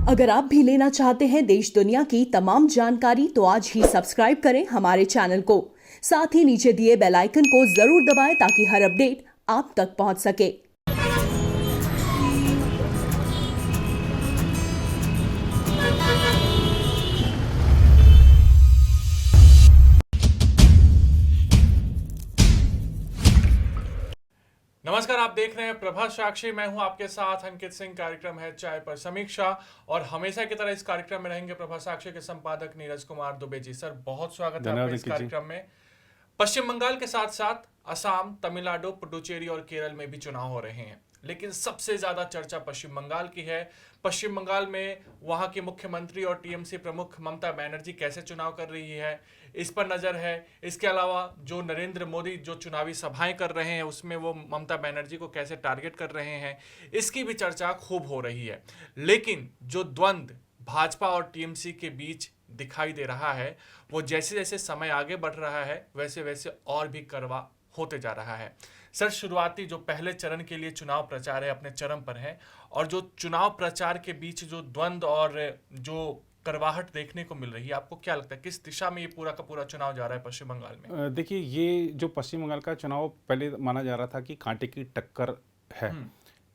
अगर आप भी लेना चाहते हैं देश दुनिया की तमाम जानकारी तो आज ही सब्सक्राइब करें हमारे चैनल को। साथ ही नीचे दिए बेल आइकन को जरूर दबाएं ताकि हर अपडेट आप तक पहुंच सके। नमस्कार, आप देख रहे हैं प्रभात साक्षी। मैं हूं आपके साथ अंकित सिंह। कार्यक्रम है चाय पर समीक्षा और हमेशा की तरह इस कार्यक्रम में रहेंगे प्रभात साक्षी के संपादक नीरज कुमार दुबे जी। सर, बहुत स्वागत है आपका इस कार्यक्रम में। पश्चिम बंगाल के साथ साथ असम, तमिलनाडु, पुडुचेरी और केरल में भी चुनाव हो रहे हैं, लेकिन सबसे ज्यादा चर्चा पश्चिम बंगाल की है। पश्चिम बंगाल में वहां की मुख्यमंत्री और टीएमसी प्रमुख ममता बनर्जी कैसे चुनाव कर रही है, इस पर नजर है। इसके अलावा जो नरेंद्र मोदी जो चुनावी सभाएं कर रहे हैं उसमें वो ममता बनर्जी को कैसे टारगेट कर रहे हैं, इसकी भी चर्चा खूब हो रही है। लेकिन जो द्वंद्व भाजपा और टीएमसी के बीच दिखाई दे रहा है वो जैसे जैसे समय आगे बढ़ रहा है वैसे वैसे और भी कड़वा होते जा रहा है। सर, शुरुआती जो पहले चरण के लिए चुनाव प्रचार है अपने चरम पर है, और जो चुनाव प्रचार के बीच जो द्वंद्व और जो करवाहट देखने को मिल रही है, आपको क्या लगता है किस दिशा में ये पूरा का पूरा चुनाव जा रहा है पश्चिम बंगाल में? देखिए, ये जो पश्चिम बंगाल का चुनाव पहले माना जा रहा था कि कांटे की टक्कर है,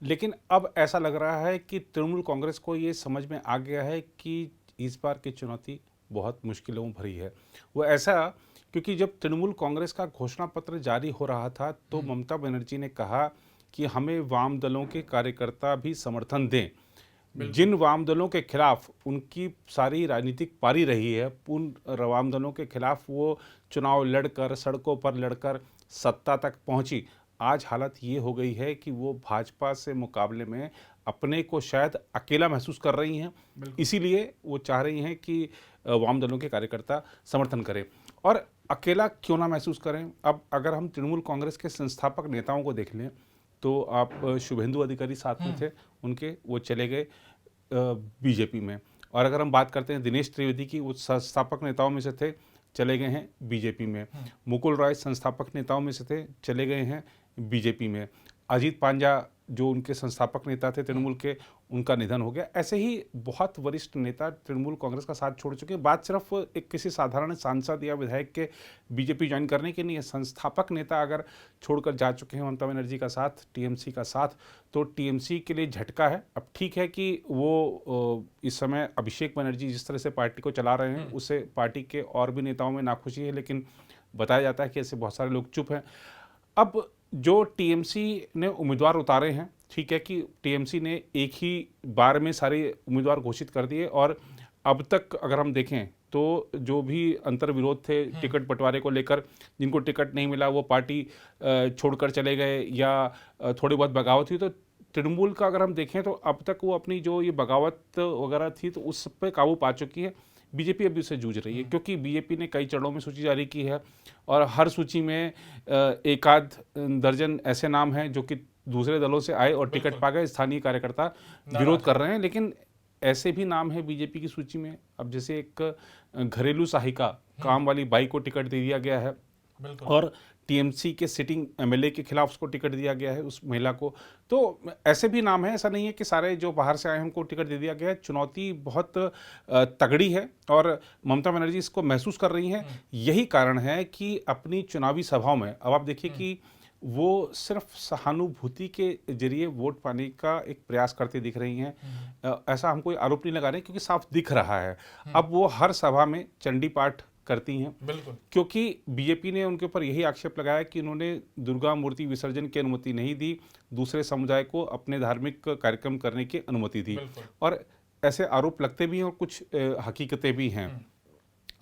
लेकिन अब ऐसा लग रहा है कि तृणमूल कांग्रेस को ये समझ में आ गया है कि इस बार की चुनौती बहुत मुश्किलों भरी है। वो ऐसा क्योंकि जब तृणमूल कांग्रेस का घोषणा पत्र जारी हो रहा था तो ममता बनर्जी ने कहा कि हमें वाम दलों के कार्यकर्ता भी समर्थन दें। जिन वाम दलों के खिलाफ उनकी सारी राजनीतिक पारी रही है, उन वाम दलों के खिलाफ वो चुनाव लड़कर, सड़कों पर लड़कर सत्ता तक पहुंची। आज हालत ये हो गई है कि वो भाजपा से मुकाबले में अपने को शायद अकेला महसूस कर रही हैं, इसीलिए वो चाह रही हैं कि वाम दलों के कार्यकर्ता समर्थन करें। और अकेला क्यों ना महसूस करें, अब अगर हम तृणमूल कांग्रेस के संस्थापक नेताओं को देख लें तो आप शुभेंदु अधिकारी साथ में थे उनके, वो चले गए बीजेपी में। और अगर हम बात करते हैं दिनेश त्रिवेदी की, वो संस्थापक नेताओं में से थे, चले गए हैं बीजेपी में। मुकुल रॉय संस्थापक नेताओं में से थे, चले गए हैं बीजेपी में। अजीत पांजा जो उनके संस्थापक नेता थे तृणमूल के, उनका निधन हो गया। ऐसे ही बहुत वरिष्ठ नेता तृणमूल कांग्रेस का साथ छोड़ चुके हैं। बात सिर्फ एक किसी साधारण सांसद या विधायक के बीजेपी ज्वाइन करने की नहीं है। संस्थापक नेता अगर छोड़कर जा चुके हैं ममता बनर्जी का साथ, टीएमसी का साथ, तो टीएमसी के लिए झटका है। अब ठीक है कि वो इस समय अभिषेक बनर्जी जिस तरह से पार्टी को चला रहे हैं उससे पार्टी के और भी नेताओं में नाखुशी है, लेकिन बताया जाता है कि ऐसे बहुत सारे लोग चुप हैं। अब जो टीएमसी ने उम्मीदवार उतारे हैं, ठीक है कि टीएमसी ने एक ही बार में सारे उम्मीदवार घोषित कर दिए, और अब तक अगर हम देखें तो जो भी अंतर्विरोध थे टिकट बंटवारे को लेकर, जिनको टिकट नहीं मिला वो पार्टी छोड़कर चले गए या थोड़ी बहुत बगावत हुई, तो तृणमूल का अगर हम देखें तो अब तक वो अपनी जो ये बगावत वगैरह थी तो उस पर काबू पा चुकी है। बीजेपी अभी उससे जूझ रही है क्योंकि बीजेपी ने कई चरणों में सूची जारी की है और हर सूची में एक आध दर्जन ऐसे नाम हैं जो कि दूसरे दलों से आए और टिकट पा गए। स्थानीय कार्यकर्ता विरोध कर रहे हैं, लेकिन ऐसे भी नाम है बीजेपी की सूची में। अब जैसे एक घरेलू सहायिका काम वाली बाई को टिकट दे दिया गया है और टीएमसी के सिटिंग एमएलए के खिलाफ उसको टिकट दिया गया है, उस महिला को। तो ऐसे भी नाम है, ऐसा नहीं है कि सारे जो बाहर से आए हैं उनको टिकट दे दिया गया है। चुनौती बहुत तगड़ी है और ममता बनर्जी इसको महसूस कर रही हैं। यही कारण है कि अपनी चुनावी सभाओं में अब आप देखिए कि वो सिर्फ सहानुभूति के जरिए वोट पाने का एक प्रयास करते दिख रही हैं। ऐसा हम कोई आरोप नहीं लगा रहे क्योंकि साफ दिख रहा है। अब वो हर सभा में चंडी पाठ करती हैं, बिल्कुल, क्योंकि बीजेपी ने उनके ऊपर यही आक्षेप लगाया कि उन्होंने दुर्गा मूर्ति विसर्जन की अनुमति नहीं दी, दूसरे समुदाय को अपने धार्मिक कार्यक्रम करने की अनुमति दी, और ऐसे आरोप लगते भी हैं और कुछ हकीकतें भी हैं।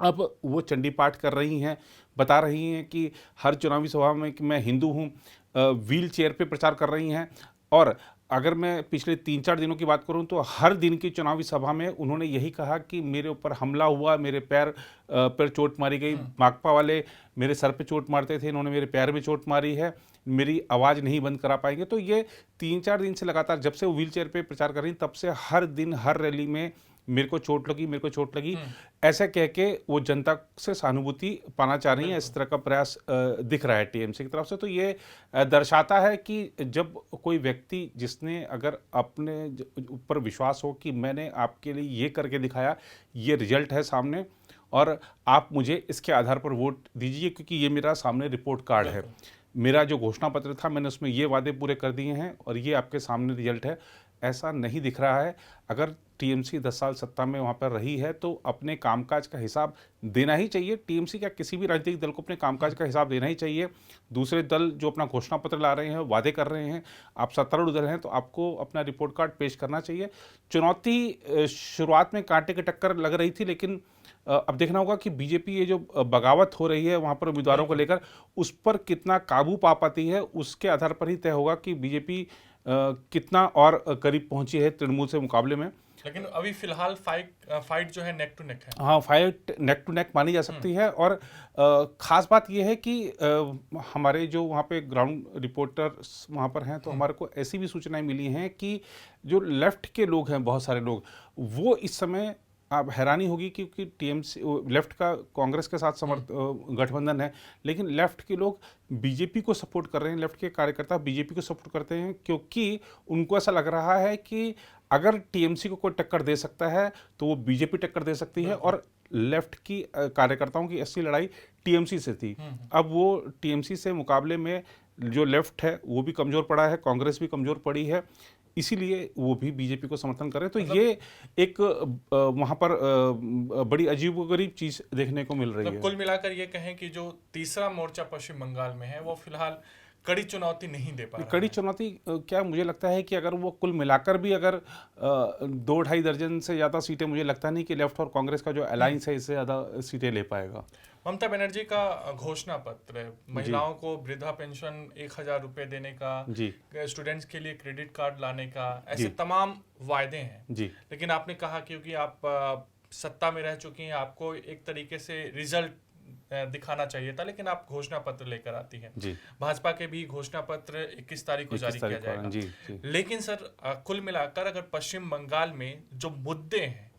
अब वो चंडी पाठ कर रही हैं, बता रही हैं कि हर चुनावी सभा में कि मैं हिंदू हूँ, व्हील चेयर पे प्रचार कर रही हैं। और अगर मैं पिछले 3-4 दिनों की बात करूं तो हर दिन की चुनावी सभा में उन्होंने यही कहा कि मेरे ऊपर हमला हुआ, मेरे पैर पर चोट मारी गई, माकपा वाले मेरे सर पे चोट मारते थे, इन्होंने मेरे पैर में चोट मारी है, मेरी आवाज़ नहीं बंद करा पाएंगे। तो ये 3-4 दिन से लगातार, जब से वो व्हील चेयर पर प्रचार कर रही तब से हर दिन हर रैली में मेरे को चोट लगी ऐसे कह के वो जनता से सहानुभूति पाना चाह रही है। इस तरह का प्रयास दिख रहा है टीएमसी की तरफ से। तो ये दर्शाता है कि जब कोई व्यक्ति जिसने अगर अपने ऊपर विश्वास हो कि मैंने आपके लिए ये करके दिखाया, ये रिजल्ट है सामने और आप मुझे इसके आधार पर वोट दीजिए क्योंकि ये मेरा सामने रिपोर्ट कार्ड है, मेरा जो घोषणा पत्र था मैंने उसमें ये वादे पूरे कर दिए हैं और ये आपके सामने रिजल्ट है, ऐसा नहीं दिख रहा है। अगर टीएमसी 10 साल सत्ता में वहाँ पर रही है तो अपने कामकाज का हिसाब देना ही चाहिए। टीएमसी क्या किसी भी राजनीतिक दल को अपने कामकाज का हिसाब देना ही चाहिए। दूसरे दल जो अपना घोषणा पत्र ला रहे हैं, वादे कर रहे हैं, आप सत्तारूढ़ दल हैं तो आपको अपना रिपोर्ट कार्ड पेश करना चाहिए। चुनौती शुरुआत में कांटे की टक्कर लग रही थी, लेकिन अब देखना होगा कि बीजेपी ये जो बगावत हो रही है वहाँ पर उम्मीदवारों को लेकर, उस पर कितना काबू पा पाती है, उसके आधार पर ही तय होगा कि बीजेपी कितना और करीब पहुंची है तृणमूल से मुकाबले में। लेकिन अभी फिलहाल फाइट जो है नेक टू नेक है। हाँ, फाइट नेक टू नेक मानी जा सकती है। और ख़ास बात यह है कि हमारे जो वहाँ पे ग्राउंड रिपोर्टर्स वहाँ पर हैं तो हमारे को ऐसी भी सूचनाएं मिली हैं कि जो लेफ्ट के लोग हैं, बहुत सारे लोग, वो इस समय आप हैरानी होगी क्योंकि टीएमसी लेफ्ट का कांग्रेस के साथ गठबंधन है, लेकिन लेफ्ट के लोग बीजेपी को सपोर्ट कर रहे हैं। लेफ्ट के कार्यकर्ता बीजेपी को सपोर्ट करते हैं क्योंकि उनको ऐसा लग रहा है कि अगर टीएमसी को कोई टक्कर दे सकता है तो वो बीजेपी टक्कर दे सकती है। और लेफ्ट की कार्यकर्ताओं की असली लड़ाई टीएमसी से थी। अब वो टीएमसी से मुकाबले में जो लेफ्ट है वो भी कमज़ोर पड़ा है, कांग्रेस भी कमज़ोर पड़ी है, इसीलिए वो भी बीजेपी को समर्थन करे। तो ये एक वहाँ पर बड़ी अजीबोगरीब चीज़ देखने को मिल रही है। कुल मिलाकर ये कहें कि जो तीसरा मोर्चा पश्चिम बंगाल में है वो फिलहाल कड़ी चुनौती नहीं दे पा रहा है। कड़ी चुनौती क्या, मुझे लगता है कि अगर वो कुल मिलाकर भी अगर 2-2.5 दर्जन से ज़्यादा सीटें, मुझे लगता नहीं कि लेफ्ट और कांग्रेस का जो अलायंस है इससे ज़्यादा सीटें ले पाएगा। ममता बनर्जी का घोषणा पत्र, महिलाओं को वृद्धा पेंशन 1000 रुपए देने का, स्टूडेंट्स के लिए क्रेडिट कार्ड लाने का, ऐसे तमाम वायदे हैं जी। लेकिन आपने कहा क्योंकि आप सत्ता में रह चुकी हैं, आपको एक तरीके से रिजल्ट दिखाना चाहिए था, लेकिन आप घोषणा पत्र लेकर आती हैं। भाजपा के भी घोषणा पत्र 21 तारीख को जारी किया जाएगा। लेकिन सर कुल मिलाकर अगर पश्चिम बंगाल में जो मुद्दे हैं,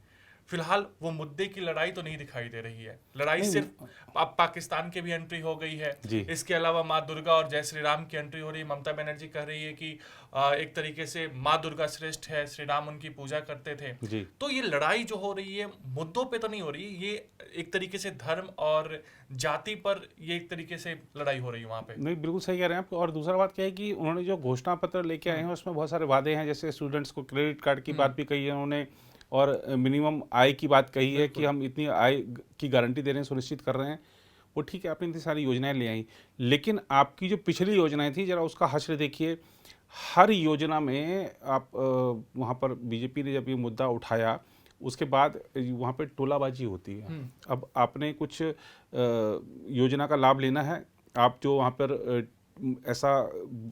फिलहाल वो मुद्दे की लड़ाई तो नहीं दिखाई दे रही है। लड़ाई सिर्फ अब पाकिस्तान की भी एंट्री हो गई है, इसके अलावा माँ दुर्गा और जय श्री राम की एंट्री हो रही है। ममता बनर्जी कह रही है कि एक तरीके से माँ दुर्गा श्रेष्ठ है, श्री राम उनकी पूजा करते थे। तो ये लड़ाई जो हो रही है मुद्दों पे तो नहीं हो रही, ये एक तरीके से धर्म और जाति पर ये एक तरीके से लड़ाई हो रही है वहाँ पे। नहीं, बिल्कुल सही कह रहे हैं आप। और दूसरा बात क्या है कि उन्होंने जो घोषणा पत्र लेके आए हैं उसमें बहुत सारे वादे हैं, जैसे स्टूडेंट्स को क्रेडिट कार्ड की बात भी कही है उन्होंने, और मिनिमम आय की बात कही है कि हम इतनी आय की गारंटी दे रहे हैं, सुनिश्चित कर रहे हैं। वो ठीक है, आपने इतनी सारी योजनाएं ले आई, लेकिन आपकी जो पिछली योजनाएं थी जरा उसका हश्र देखिए। हर योजना में आप वहाँ पर बीजेपी ने जब ये मुद्दा उठाया उसके बाद वहाँ पे टोलाबाजी होती है। अब आपने कुछ योजना का लाभ लेना है, आप जो वहाँ पर ऐसा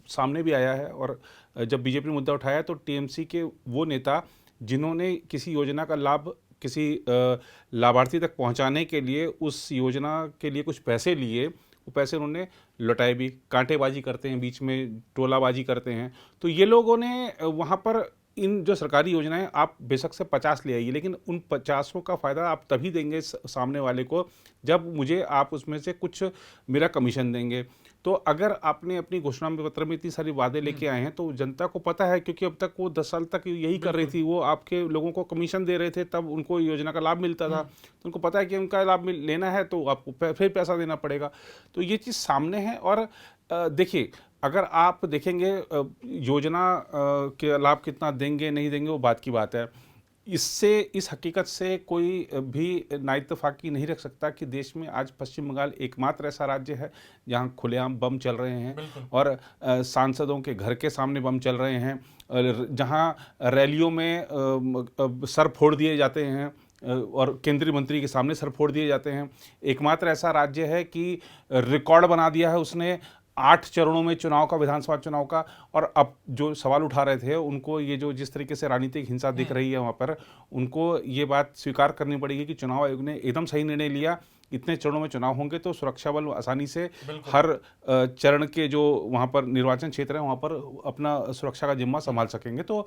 सामने भी आया है, और जब बीजेपी ने मुद्दा उठाया तो टीएमसी के वो नेता जिन्होंने किसी योजना का लाभ किसी लाभार्थी तक पहुंचाने के लिए उस योजना के लिए कुछ पैसे लिए, वो पैसे उन्होंने लौटाए भी। कांटेबाजी करते हैं, बीच में टोलाबाजी करते हैं। तो ये लोगों ने वहाँ पर इन जो सरकारी योजनाएं आप बेशक से 50 ले आइए, लेकिन उन 50 का फ़ायदा आप तभी देंगे सामने वाले को जब मुझे आप उसमें से कुछ मेरा कमीशन देंगे। तो अगर आपने अपनी घोषणा पत्र में इतनी सारी वादे लेके आए हैं तो जनता को पता है, क्योंकि अब तक वो 10 साल तक यही कर रही थी, वो आपके लोगों को कमीशन दे रहे थे, तब उनको योजना का लाभ मिलता था। तो उनको पता है कि उनका लाभ लेना है तो आपको फिर पैसा देना पड़ेगा। तो ये चीज़ सामने है। और देखिए, अगर आप देखेंगे योजना के लाभ कितना देंगे नहीं देंगे वो बात की बात है, इससे इस हकीकत से कोई भी नाइत्तफाकी नहीं रख सकता कि देश में आज पश्चिम बंगाल एकमात्र ऐसा राज्य है जहां खुलेआम बम चल रहे हैं और सांसदों के घर के सामने बम चल रहे हैं, जहां रैलियों में सर फोड़ दिए जाते हैं और केंद्रीय मंत्री के सामने सर फोड़ दिए जाते हैं। एकमात्र ऐसा राज्य है कि रिकॉर्ड बना दिया है उसने 8 चरणों में चुनाव का, विधानसभा चुनाव का। और अब जो सवाल उठा रहे थे उनको ये जो जिस तरीके से राजनीतिक हिंसा दिख रही है वहाँ पर, उनको ये बात स्वीकार करनी पड़ेगी कि चुनाव आयोग ने एकदम सही निर्णय लिया इतने चरणों में चुनाव होंगे तो सुरक्षा बल आसानी से हर चरण के जो वहाँ पर निर्वाचन क्षेत्र है वहाँ पर अपना सुरक्षा का जिम्मा संभाल सकेंगे। तो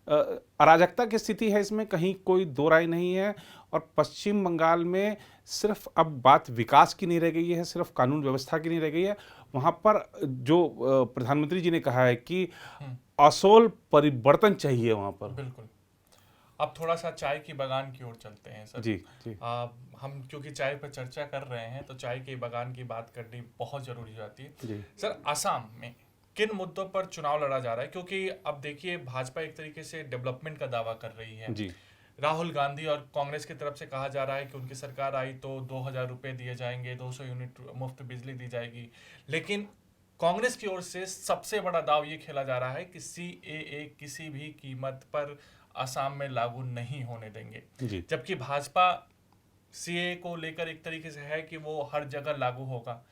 अराजकता की स्थिति है, इसमें कहीं कोई दो राय नहीं है। और पश्चिम बंगाल में सिर्फ अब बात विकास की नहीं रह गई है, सिर्फ कानून व्यवस्था की नहीं रह गई है, वहाँ पर जो प्रधानमंत्री जी ने कहा है कि असोल परिवर्तन चाहिए वहाँ पर। बिल्कुल। अब थोड़ा सा चाय की बागान की ओर चलते हैं सर। जी जी। हम क्योंकि चाय पर चर्चा कर रहे हैं तो चाय के बागान की बात करनी बहुत जरूरी हो जाती है जी। सर, असम में किन मुद्दों पर चुनाव लड़ा जा रहा है? क्योंकि अब देखिए भाजपा एक तरीके से डेवलपमेंट का दावा कर रही है जी। राहुल गांधी और कांग्रेस की तरफ से कहा जा रहा है कि उनकी सरकार आई तो 2000 रुपए दिए जाएंगे, 200 यूनिट मुफ्त बिजली दी जाएगी। लेकिन कांग्रेस की ओर से सबसे बड़ा दाव ये खेला जा रहा है कि CAA किसी भी कीमत पर असम में लागू नहीं होने देंगे, जबकि भाजपा CAA को लेकर एक तरीके से है कि वो हर जगह लागू होगा।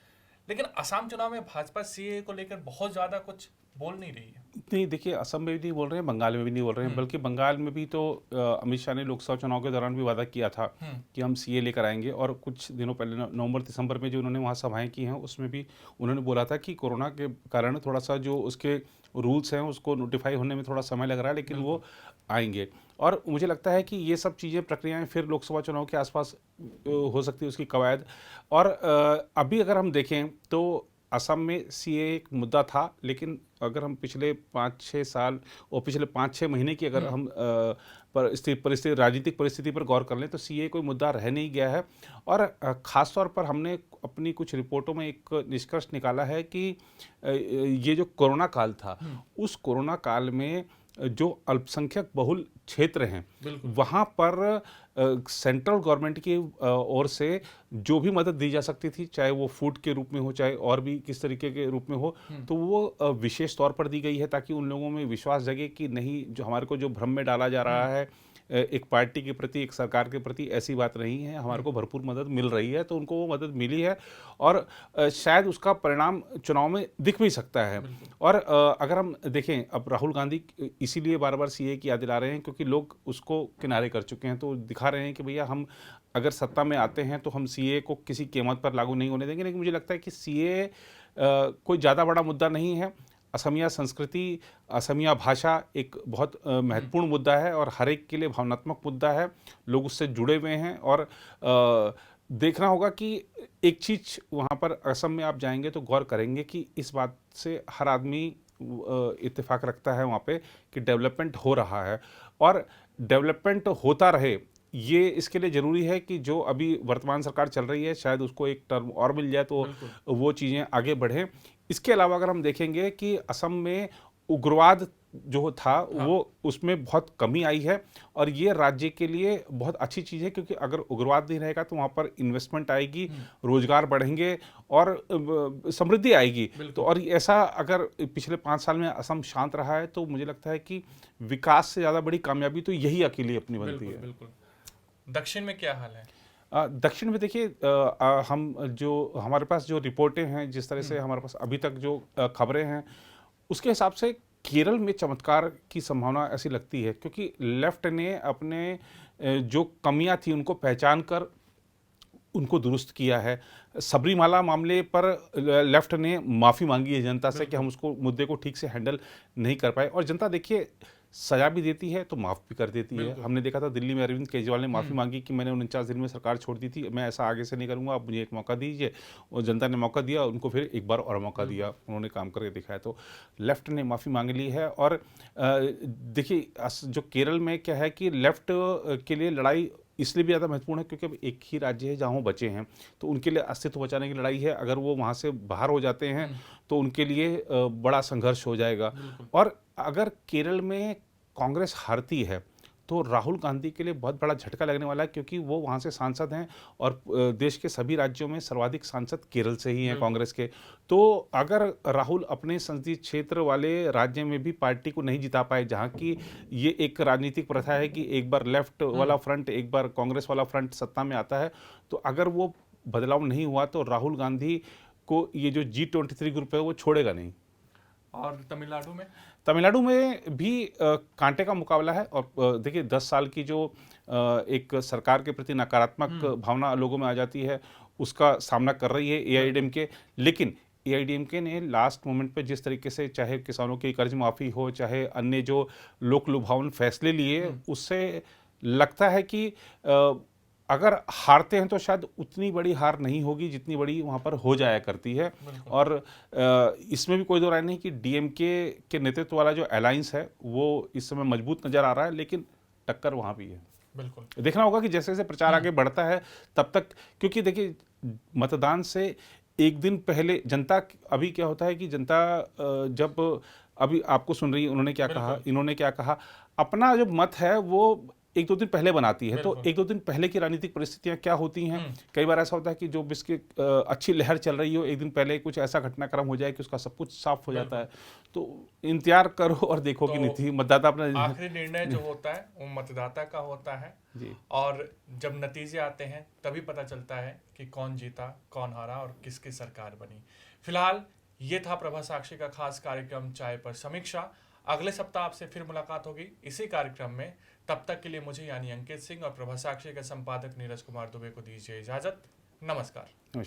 लेकिन असम चुनाव में भाजपा CAA को लेकर बहुत ज्यादा कुछ बोल नहीं रही है। नहीं, देखिए असम में भी नहीं बोल रहे हैं, बंगाल में भी नहीं बोल रहे हैं, बल्कि बंगाल में भी तो अमित शाह ने लोकसभा चुनाव के दौरान भी वादा किया था कि हम CAA लेकर आएंगे। और कुछ दिनों पहले नवंबर दिसंबर में जो उन्होंने वहाँ सभाएं की हैं उसमें भी उन्होंने बोला था कि कोरोना के कारण थोड़ा सा जो उसके रूल्स हैं उसको नोटिफाई होने में थोड़ा समय लग रहा है, लेकिन वो आएंगे। और मुझे लगता है कि ये सब चीज़ें प्रक्रियाएं फिर लोकसभा चुनाव के आसपास हो सकती है उसकी कवायद। और अभी अगर हम देखें तो असम में CAA एक मुद्दा था, लेकिन अगर हम पिछले 5-6 साल और पिछले 5-6 महीने की अगर हम परिस्थिति राजनीतिक परिस्थिति पर गौर कर लें तो CAA कोई मुद्दा रह नहीं गया है। और ख़ास तौर पर हमने अपनी कुछ रिपोर्टों में एक निष्कर्ष निकाला है कि ये जो कोरोना काल था उस कोरोना काल में जो अल्पसंख्यक बहुल क्षेत्र हैं वहाँ पर सेंट्रल गवर्नमेंट की ओर से जो भी मदद दी जा सकती थी, चाहे वो फूड के रूप में हो चाहे और भी किस तरीके के रूप में हो, तो वो विशेष तौर पर दी गई है ताकि उन लोगों में विश्वास जगे कि नहीं, जो हमारे को जो भ्रम में डाला जा रहा है एक पार्टी के प्रति, एक सरकार के प्रति, ऐसी बात नहीं है, हमारे को भरपूर मदद मिल रही है। तो उनको वो मदद मिली है और शायद उसका परिणाम चुनाव में दिख भी सकता है। और अगर हम देखें, अब राहुल गांधी इसीलिए बार बार CAA की याद दिला रहे हैं क्योंकि लोग उसको किनारे कर चुके हैं, तो दिखा रहे हैं कि भैया हम अगर सत्ता में आते हैं तो हम CAA को किसी कीमत पर लागू नहीं होने देंगे। लेकिन मुझे लगता है कि CAA कोई ज़्यादा बड़ा मुद्दा नहीं है। असमिया संस्कृति, असमिया भाषा एक बहुत महत्वपूर्ण मुद्दा है और हर एक के लिए भावनात्मक मुद्दा है, लोग उससे जुड़े हुए हैं। और देखना होगा कि एक चीज़ वहाँ पर असम में आप जाएंगे तो गौर करेंगे कि इस बात से हर आदमी इत्तेफाक रखता है वहाँ पे कि डेवलपमेंट हो रहा है और डेवलपमेंट होता रहे। ये इसके लिए ज़रूरी है कि जो अभी वर्तमान सरकार चल रही है शायद उसको एक टर्म और मिल जाए तो वो चीज़ें आगे बढ़ें। इसके अलावा अगर हम देखेंगे कि असम में उग्रवाद जो था वो उसमें बहुत कमी आई है और ये राज्य के लिए बहुत अच्छी चीज़ है, क्योंकि अगर उग्रवाद नहीं रहेगा तो वहाँ पर इन्वेस्टमेंट आएगी, रोजगार बढ़ेंगे और समृद्धि आएगी। तो और ऐसा अगर पिछले 5 साल में असम शांत रहा है तो मुझे लगता है कि विकास से ज़्यादा बड़ी कामयाबी तो यही अकेली अपनी बनती है। बिल्कुल। दक्षिण में क्या हाल है? दक्षिण में देखिए, हम जो हमारे पास जो रिपोर्टें हैं, जिस तरह से हमारे पास अभी तक जो खबरें हैं उसके हिसाब से केरल में चमत्कार की संभावना ऐसी लगती है, क्योंकि लेफ्ट ने अपने जो कमियां थी उनको पहचान कर उनको दुरुस्त किया है। सबरीमाला मामले पर लेफ्ट ने माफ़ी मांगी है जनता से कि हम उसको मुद्दे को ठीक से हैंडल नहीं कर पाए, और जनता देखिए सजा भी देती है तो माफ़ भी कर देती है। हमने देखा था दिल्ली में अरविंद केजरीवाल ने माफ़ी मांगी कि मैंने 49 दिन में सरकार छोड़ दी थी, मैं ऐसा आगे से नहीं करूंगा, आप मुझे एक मौका दीजिए। और जनता ने मौका दिया, उनको फिर एक बार और मौका दिया, उन्होंने काम करके दिखाया। तो लेफ्ट ने माफ़ी मांग ली है। और देखिए जो केरल में क्या है कि लेफ्ट के लिए लड़ाई इसलिए भी ज़्यादा महत्वपूर्ण है क्योंकि अब एक ही राज्य है जहाँ वो बचे हैं, तो उनके लिए अस्तित्व बचाने की लड़ाई है। अगर वो वहाँ से बाहर हो जाते हैं तो उनके लिए बड़ा संघर्ष हो जाएगा। और अगर केरल में कांग्रेस हारती है तो राहुल गांधी के लिए बहुत बड़ा झटका लगने वाला है, क्योंकि वो वहाँ से सांसद हैं और देश के सभी राज्यों में सर्वाधिक सांसद केरल से ही हैं कांग्रेस के। तो अगर राहुल अपने संसदीय क्षेत्र वाले राज्य में भी पार्टी को नहीं जिता पाए, जहाँ की ये एक राजनीतिक प्रथा है कि एक बार लेफ्ट वाला फ्रंट, एक बार कांग्रेस वाला फ्रंट सत्ता में आता है, तो अगर वो बदलाव नहीं हुआ तो राहुल गांधी को ये जो G23 ग्रुप है वो छोड़ेगा नहीं। और तमिलनाडु में? तमिलनाडु में भी कांटे का मुकाबला है और देखिए 10 साल की जो एक सरकार के प्रति नकारात्मक भावना लोगों में आ जाती है, उसका सामना कर रही है एआईएडीएमके। लेकिन एआईडीएमके ने लास्ट मोमेंट पे जिस तरीके से चाहे किसानों की कर्ज माफ़ी हो, चाहे अन्य जो लोक लुभावन फैसले लिए, उससे लगता है कि अगर हारते हैं तो शायद उतनी बड़ी हार नहीं होगी जितनी बड़ी वहाँ पर हो जाया करती है। और इसमें भी कोई दो राय नहीं कि डीएमके के नेतृत्व वाला जो अलायंस है वो इस समय मजबूत नज़र आ रहा है, लेकिन टक्कर वहाँ भी है। बिल्कुल देखना होगा कि जैसे जैसे प्रचार आगे बढ़ता है तब तक, क्योंकि देखिए मतदान से एक दिन पहले जनता, अभी क्या होता है कि जनता जब अभी आपको सुन रही है, उन्होंने क्या कहा, इन्होंने क्या कहा, अपना जो मत है वो एक दो दिन पहले बनाती है। तो एक दो दिन पहले की राजनीतिक परिस्थितियां क्या होती हैं, कई बार ऐसा होता है कि जो बिस्के अच्छी लहर चल रही हो, एक दिन पहले कुछ ऐसा घटनाक्रम हो जाए कि उसका सब कुछ साफ हो जाता है। तो इंतजार करो और देखो कि नीति मतदाता अपना आखिरी निर्णय जो होता है वो मतदाता का होता है जी। और जब नतीजे आते हैं तभी पता चलता है कि कौन जीता, कौन हारा और किसकी सरकार बनी। फिलहाल ये था प्रभा साक्षी का खास कार्यक्रम चाय पर समीक्षा। अगले सप्ताह आपसे फिर मुलाकात होगी इसी कार्यक्रम में। तब तक के लिए मुझे यानी अंकित सिंह और प्रभा साक्षी के संपादक नीरज कुमार दुबे को दीजिए इजाजत। नमस्कार।